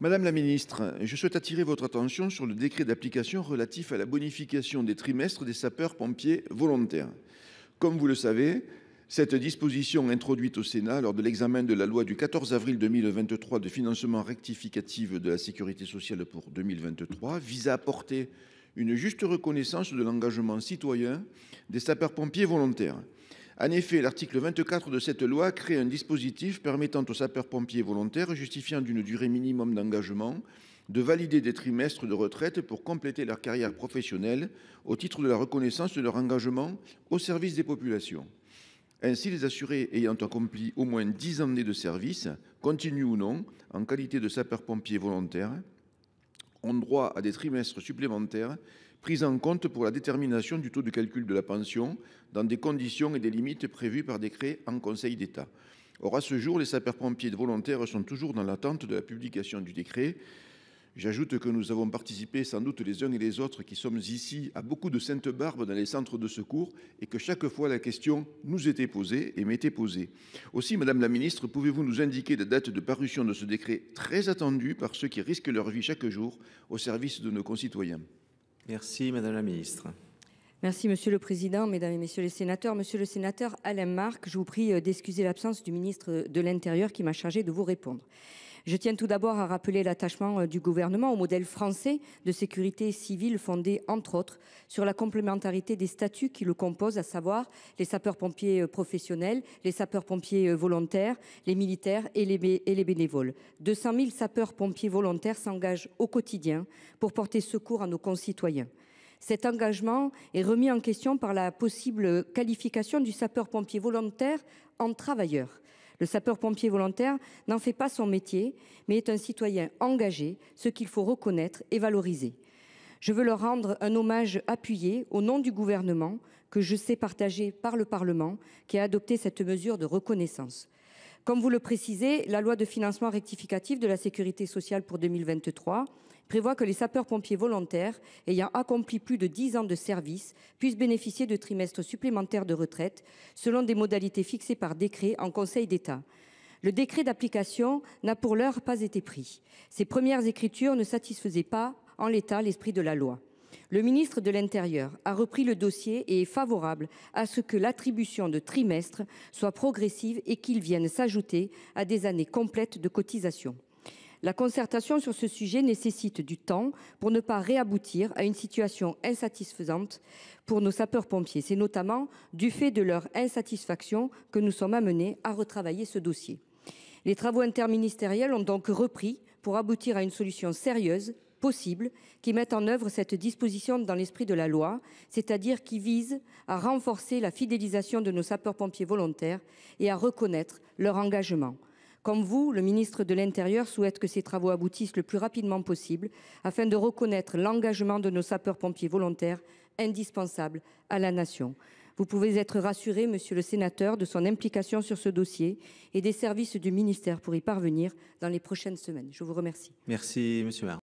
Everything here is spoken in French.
Madame la ministre, je souhaite attirer votre attention sur le décret d'application relatif à la bonification des trimestres des sapeurs-pompiers volontaires. Comme vous le savez, cette disposition introduite au Sénat lors de l'examen de la loi du 14 avril 2023 de financement rectificatif de la sécurité sociale pour 2023 vise à apporter une juste reconnaissance de l'engagement citoyen des sapeurs-pompiers volontaires. En effet, l'article 24 de cette loi crée un dispositif permettant aux sapeurs-pompiers volontaires justifiant d'une durée minimum d'engagement de valider des trimestres de retraite pour compléter leur carrière professionnelle au titre de la reconnaissance de leur engagement au service des populations. Ainsi, les assurés ayant accompli au moins 10 années de service, continu ou non, en qualité de sapeur-pompier volontaire, ont droit à des trimestres supplémentaires pris en compte pour la détermination du taux de calcul de la pension dans des conditions et des limites prévues par décret en Conseil d'État. Or, à ce jour, les sapeurs-pompiers volontaires sont toujours dans l'attente de la publication du décret. J'ajoute que nous avons participé sans doute les uns et les autres qui sommes ici à beaucoup de Sainte-Barbe dans les centres de secours et que chaque fois la question nous était posée et m'était posée. Aussi, Madame la Ministre, pouvez-vous nous indiquer la date de parution de ce décret très attendu par ceux qui risquent leur vie chaque jour au service de nos concitoyens? Merci Madame la Ministre. Merci Monsieur le Président, Mesdames et Messieurs les sénateurs. Monsieur le sénateur Alain Marc, je vous prie d'excuser l'absence du ministre de l'Intérieur qui m'a chargé de vous répondre. Je tiens tout d'abord à rappeler l'attachement du gouvernement au modèle français de sécurité civile fondé, entre autres, sur la complémentarité des statuts qui le composent, à savoir les sapeurs-pompiers professionnels, les sapeurs-pompiers volontaires, les militaires et les bénévoles. 200 000 sapeurs-pompiers volontaires s'engagent au quotidien pour porter secours à nos concitoyens. Cet engagement est remis en question par la possible qualification du sapeur-pompier volontaire en travailleur. Le sapeur-pompier volontaire n'en fait pas son métier, mais est un citoyen engagé, ce qu'il faut reconnaître et valoriser. Je veux leur rendre un hommage appuyé au nom du gouvernement, que je sais partagé par le Parlement, qui a adopté cette mesure de reconnaissance. Comme vous le précisez, la loi de financement rectificatif de la sécurité sociale pour 2023 prévoit que les sapeurs-pompiers volontaires ayant accompli plus de 10 ans de service puissent bénéficier de trimestres supplémentaires de retraite selon des modalités fixées par décret en Conseil d'État. Le décret d'application n'a pour l'heure pas été pris. Ces premières écritures ne satisfaisaient pas en l'état l'esprit de la loi. Le ministre de l'Intérieur a repris le dossier et est favorable à ce que l'attribution de trimestres soit progressive et qu'ils viennent s'ajouter à des années complètes de cotisation. La concertation sur ce sujet nécessite du temps pour ne pas réaboutir à une situation insatisfaisante pour nos sapeurs-pompiers. C'est notamment du fait de leur insatisfaction que nous sommes amenés à retravailler ce dossier. Les travaux interministériels ont donc repris pour aboutir à une solution sérieuse, possible, qui mette en œuvre cette disposition dans l'esprit de la loi, c'est-à-dire qui vise à renforcer la fidélisation de nos sapeurs-pompiers volontaires et à reconnaître leur engagement. Comme vous, le ministre de l'Intérieur souhaite que ces travaux aboutissent le plus rapidement possible afin de reconnaître l'engagement de nos sapeurs-pompiers volontaires indispensables à la nation. Vous pouvez être rassuré, monsieur le sénateur, de son implication sur ce dossier et des services du ministère pour y parvenir dans les prochaines semaines. Je vous remercie. Merci monsieur le maire.